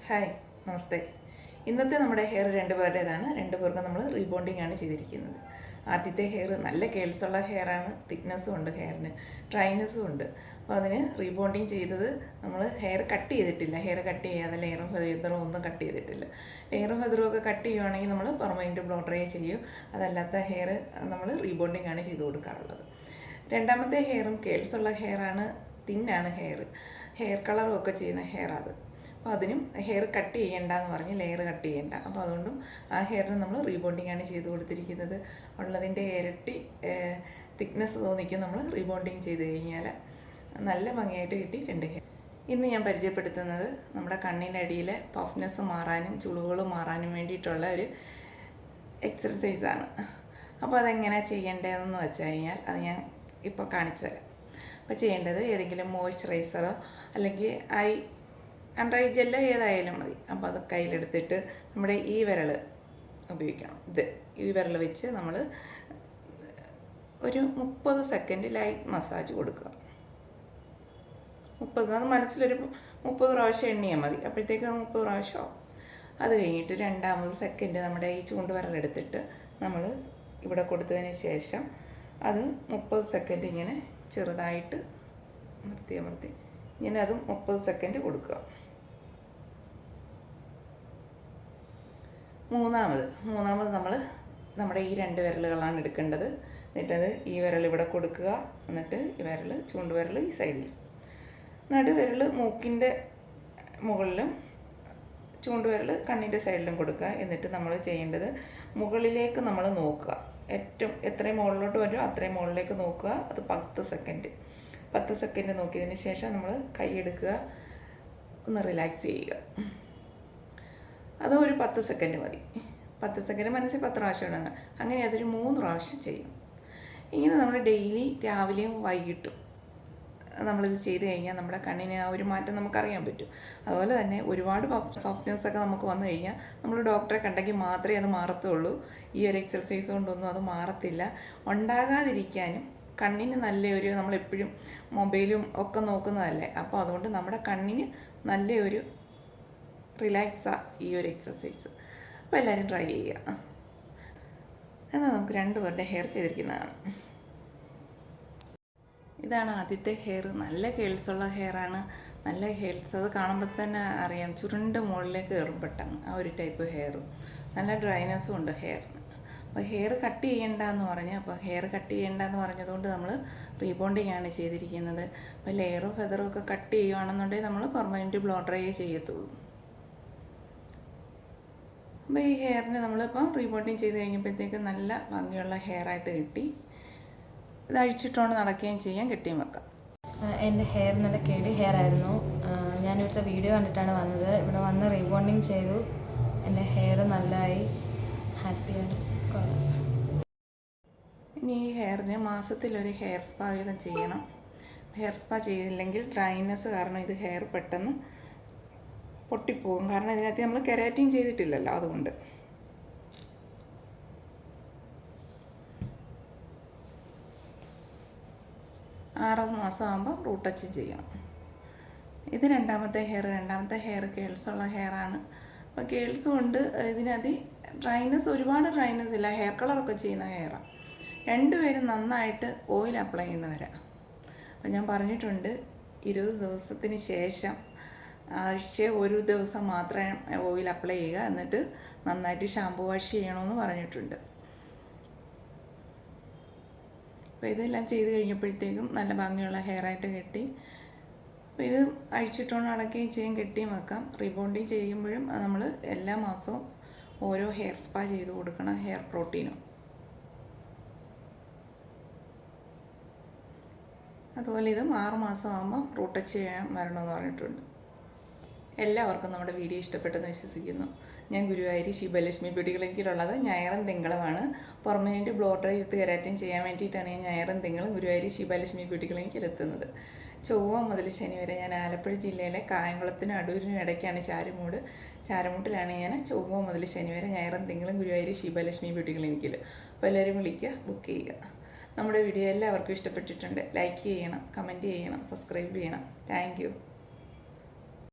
Hi, നമസ്തേ. ഇന്നത്തെ നമ്മുടെ hair രണ്ടുപേരുടേതാണ്. രണ്ടുപേർക്കും നമ്മൾ റീബോണ്ടിങ് ആണ് ചെയ്തിരിക്കുന്നത്. ആദ്യത്തെ ഹെയർ നല്ല കേൾസുള്ള ഹെയറാണ്, തിക്നെസ്സും ഉണ്ട്, ഹെയറിന് ഡ്രൈനെസ്സും ഉണ്ട്. അപ്പോൾ അതിന് റീബോണ്ടിങ് ചെയ്തത് നമ്മൾ ഹെയർ കട്ട് ചെയ്തിട്ടില്ല. ഹെയർ കട്ട് ചെയ്യാതെ ലെയറും ഫെദറും ഒന്നും കട്ട് ചെയ്തിട്ടില്ല. ലെയറും ഫെദറും ഒക്കെ കട്ട് ചെയ്യുവാണെങ്കിൽ നമ്മൾ പെർമനൻറ്റ് ബ്ലോ ഡ്രൈ ചെയ്യും. അതല്ലാത്ത ഹെയർ നമ്മൾ റീബോണ്ടിങ് ആണ് ചെയ്ത് കൊടുക്കാറുള്ളത്. രണ്ടാമത്തെ ഹെയറും കേൾസുള്ള ഹെയറാണ്, തിന്നാണ് ഹെയർ കളറും ഒക്കെ ചെയ്യുന്ന ഹെയർ അത്. അപ്പോൾ അതിനും ഹെയർ കട്ട് ചെയ്യേണ്ടെന്ന് പറഞ്ഞ് ലെയർ കട്ട് ചെയ്യേണ്ട. അപ്പോൾ അതുകൊണ്ടും ആ ഹെയറിന് നമ്മൾ റീബോണ്ടിങ് ആണ് ചെയ്ത് കൊടുത്തിരിക്കുന്നത്. ഉള്ളതിൻ്റെ ഇരട്ടി തിക്നെസ് തോന്നിക്കും നമ്മൾ റീബോണ്ടിങ് ചെയ്ത് കഴിഞ്ഞാൽ. നല്ല ഭംഗിയായിട്ട് കിട്ടി രണ്ട് ഹെയർ. ഇന്ന് ഞാൻ പരിചയപ്പെടുത്തുന്നത് നമ്മുടെ കണ്ണിൻ്റെ അടിയിലെ പഫ്നെസ് മാറാനും ചുളിവുകൾ മാറാനും വേണ്ടിയിട്ടുള്ള ഒരു എക്സർസൈസാണ്. അപ്പോൾ അതെങ്ങനെയാണ് ചെയ്യേണ്ടതെന്ന് വെച്ച് കഴിഞ്ഞാൽ അത് ഞാൻ ഇപ്പോൾ കാണിച്ചു തരാം. അപ്പോൾ ചെയ്യേണ്ടത് ഏതെങ്കിലും മോയ്സ്ചറൈസറോ അല്ലെങ്കിൽ അണ്ടർ ഐ ജെല്ലോ ഏതായാലും മതി. അപ്പോൾ അത് കയ്യിലെടുത്തിട്ട് നമ്മുടെ ഈ വിരൽ ഉപയോഗിക്കണം. ഈ വിരൽ വെച്ച് നമ്മൾ ഒരു 30 സെക്കൻഡ് ലൈറ്റ് മസാജ് കൊടുക്കുക. 30, അത് മനസ്സിലൊരു 30 പ്രാവശ്യം എണ്ണിയാൽ മതി. അപ്പോഴത്തേക്ക് 30 പ്രാവശ്യമാവും. അത് കഴിഞ്ഞിട്ട് രണ്ടാമത് സെക്കൻഡ് നമ്മുടെ ഈ ചൂണ്ടുവിരലെടുത്തിട്ട് നമ്മൾ ഇവിടെ കൊടുത്തതിന് ശേഷം അത് 30 സെക്കൻഡ് ഇങ്ങനെ ചെറുതായിട്ട് അമർത്തി ഇങ്ങനെ അതും 30 സെക്കൻഡ് കൊടുക്കുക. മൂന്നാമത് നമ്മൾ നമ്മുടെ ഈ രണ്ട് വിരലുകളാണ് എടുക്കേണ്ടത്. എന്നിട്ടത് ഈ വിരൽ ഇവിടെ കൊടുക്കുക. എന്നിട്ട് ഈ വിരൽ ചൂണ്ടുവിരൽ ഈ സൈഡിൽ, നടുവിരൽ മൂക്കിൻ്റെ മുകളിലും ചൂണ്ടുവിരൽ കണ്ണിൻ്റെ സൈഡിലും കൊടുക്കുക. എന്നിട്ട് നമ്മൾ ചെയ്യേണ്ടത് മുകളിലേക്ക് നമ്മൾ നോക്കുക. എത്രയും മുകളിലോട്ട് വരുമോ അത്രയും മുകളിലേക്ക് നോക്കുക. അത് 10 സെക്കൻഡ് നോക്കിയതിന് ശേഷം നമ്മൾ കൈ എടുക്കുക, ഒന്ന് റിലാക്സ് ചെയ്യുക. അത് ഒരു 10 സെക്കൻഡ് മതി. 10 സെക്കൻഡ് മനസ്സിൽ 10 പ്രാവശ്യം ഇടുന്നത്. അങ്ങനെ അതൊരു 3 പ്രാവശ്യം ചെയ്യും. ഇങ്ങനെ നമ്മൾ ഡെയിലി രാവിലെയും വൈകിട്ടും നമ്മളിത് ചെയ്ത് കഴിഞ്ഞാൽ നമ്മുടെ കണ്ണിന് ആ ഒരു മാറ്റം നമുക്കറിയാൻ പറ്റും. അതുപോലെ തന്നെ ഒരുപാട് പഫ്നെസ് ഒക്കെ നമുക്ക് വന്നു കഴിഞ്ഞാൽ നമ്മൾ ഡോക്ടറെ കണ്ടെങ്കിൽ മാത്രമേ അത് മാറത്തുള്ളൂ. ഈ ഒരു എക്സർസൈസ് കൊണ്ടൊന്നും അത് മാറത്തില്ല. ഉണ്ടാകാതിരിക്കാനും കണ്ണിന് നല്ലൊരു, നമ്മളെപ്പോഴും മൊബൈലും ഒക്കെ നോക്കുന്നതല്ലേ, അപ്പോൾ അതുകൊണ്ട് നമ്മുടെ കണ്ണിന് നല്ലൊരു റിലാക്സാ ഈ ഒരു എക്സർസൈസ്. അപ്പോൾ എല്ലാവരും ട്രൈ ചെയ്യുക. എന്നാൽ നമുക്ക് രണ്ടുപേരുടെ ഹെയർ ചെയ്തിരിക്കുന്നതാണ്. ഇതാണ് ആദ്യത്തെ ഹെയർ. നല്ല കേൾസുള്ള ഹെയറാണ്. നല്ല ഹെയർസ് അത് കാണുമ്പോൾ തന്നെ അറിയാം, ചുരുണ്ട മുകളിലേക്ക് കയറും പെട്ടെന്ന്. ആ ഒരു ടൈപ്പ് ഹെയർ. നല്ല ഡ്രൈനെസ്സും ഉണ്ട് ഹെയറിന്. അപ്പോൾ ഹെയർ കട്ട് ചെയ്യേണ്ടെന്ന് പറഞ്ഞതുകൊണ്ട് നമ്മൾ റീബോണ്ടിങ് ആണ് ചെയ്തിരിക്കുന്നത്. അപ്പോൾ ലെയറും ഫെദറും ഒക്കെ കട്ട് ചെയ്യുകയാണെന്നുണ്ടെങ്കിൽ നമ്മൾ പെർമനൻറ്റ് ബ്ലോ ഡ്രൈ ചെയ്യത്തുള്ളൂ. അപ്പോൾ ഈ ഹെയറിന് നമ്മളിപ്പം റീബോണ്ടിങ് ചെയ്ത് കഴിഞ്ഞപ്പോഴത്തേക്ക് നല്ല ഭംഗിയുള്ള ഹെയറായിട്ട് കിട്ടി. ഇത് അഴിച്ചിട്ടുകൊണ്ട് നടക്കുകയും ചെയ്യാം, കെട്ടിയും വെക്കാം. എൻ്റെ ഹെയർ നല്ല കേടി ഹെയർ ആയിരുന്നു. ഞാനിവിടുത്തെ വീഡിയോ കണ്ടിട്ടാണ് വന്നത്. ഇവിടെ വന്ന് റീബോണ്ടിങ് ചെയ്തു. എൻ്റെ ഹെയർ നല്ലതായി, ഹാപ്പിയാണ്. ഇനി ഈ ഹെയറിന് മാസത്തിലൊരു ഹെയർ സ്പാ വീതം ചെയ്യണം. ഹെയർ സ്പാ ചെയ്തില്ലെങ്കിൽ ഡ്രൈനെസ് കാരണം ഇത് ഹെയർ പെട്ടെന്ന് പൊട്ടിപ്പോകും. കാരണം ഇതിനകത്ത് നമ്മൾ കെരാറ്റിൻ ചെയ്തിട്ടില്ലല്ലോ, അതുകൊണ്ട്. ആറ് മാസം ആകുമ്പോൾ റൂട്ട് ടച്ച് ചെയ്യണം. ഇത് രണ്ടാമത്തെ ഹെയർ കേൾസുള്ള ഹെയറാണ്. അപ്പോൾ കേൾസും ഉണ്ട്. ഇതിനകത്ത് ഒരുപാട് ഡ്രൈനെസ് ഇല്ല. ഹെയർ കളറൊക്കെ ചെയ്യുന്ന ഹെയറാണ്. രണ്ടുപേരും നന്നായിട്ട് ഓയിൽ അപ്ലൈ ചെയ്യുന്നവരാണ്. അപ്പോൾ ഞാൻ പറഞ്ഞിട്ടുണ്ട് 20 ദിവസത്തിന് ശേഷം ആഴ്ച ഒരു ദിവസം മാത്രമേ ഓയിൽ അപ്ലൈ ചെയ്യുക. എന്നിട്ട് നന്നായിട്ട് ഷാമ്പു വാഷ് ചെയ്യണമെന്ന് പറഞ്ഞിട്ടുണ്ട്. അപ്പോൾ ഇതെല്ലാം ചെയ്ത് കഴിഞ്ഞപ്പോഴത്തേക്കും നല്ല ഭംഗിയുള്ള ഹെയറായിട്ട് കിട്ടി. അപ്പോൾ ഇത് അഴിച്ചിട്ടുകൊണ്ട് നടക്കുകയും ചെയ്യും, കെട്ടിയും വെക്കാം. റീബോണ്ടിങ് ചെയ്യുമ്പോഴും നമ്മൾ എല്ലാ മാസവും ഓരോ ഹെയർ സ്പാ ചെയ്ത് കൊടുക്കണം, ഹെയർ പ്രോട്ടീനും. അതുപോലെ ഇതും 6 മാസം ആകുമ്പോൾ റൂട്ട് ടച്ച് ചെയ്യാൻ വരണമെന്ന് പറഞ്ഞിട്ടുണ്ട്. എല്ലാവർക്കും നമ്മുടെ വീഡിയോ ഇഷ്ടപ്പെട്ടെന്ന് വിശ്വസിക്കുന്നു. ഞാൻ ഗുരുവായൂർ ശിവലക്ഷ്മി ബ്യൂട്ടി ക്ലിനിക്കിലുള്ളത് ഞായറും തിങ്കളുമാണ്. പെർമനൻറ്റ് ബ്ലോ ഡ്രൈ വിത്ത് കെരാറ്റിൻ ചെയ്യാൻ വേണ്ടിയിട്ടാണ് ഞാൻ ഞായറും തിങ്കളും ഗുരുവായൂർ ശിവലക്ഷ്മി ബ്യൂട്ടി ക്ലിനിക്കിൽ എത്തുന്നത്. ചൊവ്വ മുതൽ ശനി വരെ ഞാൻ ആലപ്പുഴ ജില്ലയിലെ കായംകുളത്തിനും അടൂരിനും ഇടയ്ക്കാണ് ചാരമൂട്ടിലാണ് ഞാൻ ചൊവ്വ മുതൽ ശനി വരെ ഞായറും തിങ്കളും ഗുരുവായൂർ ശിവലക്ഷ്മി ബ്യൂട്ടി ക്ലിനിക്കിൽ. അപ്പോൾ എല്ലാവരും വിളിക്കുക, ബുക്ക് ചെയ്യുക. നമ്മുടെ വീഡിയോ എല്ലാവർക്കും ഇഷ്ടപ്പെട്ടിട്ടുണ്ട്. ലൈക്ക് ചെയ്യണം, കമൻറ്റ് ചെയ്യണം, സബ്സ്ക്രൈബ് ചെയ്യണം. Thank you.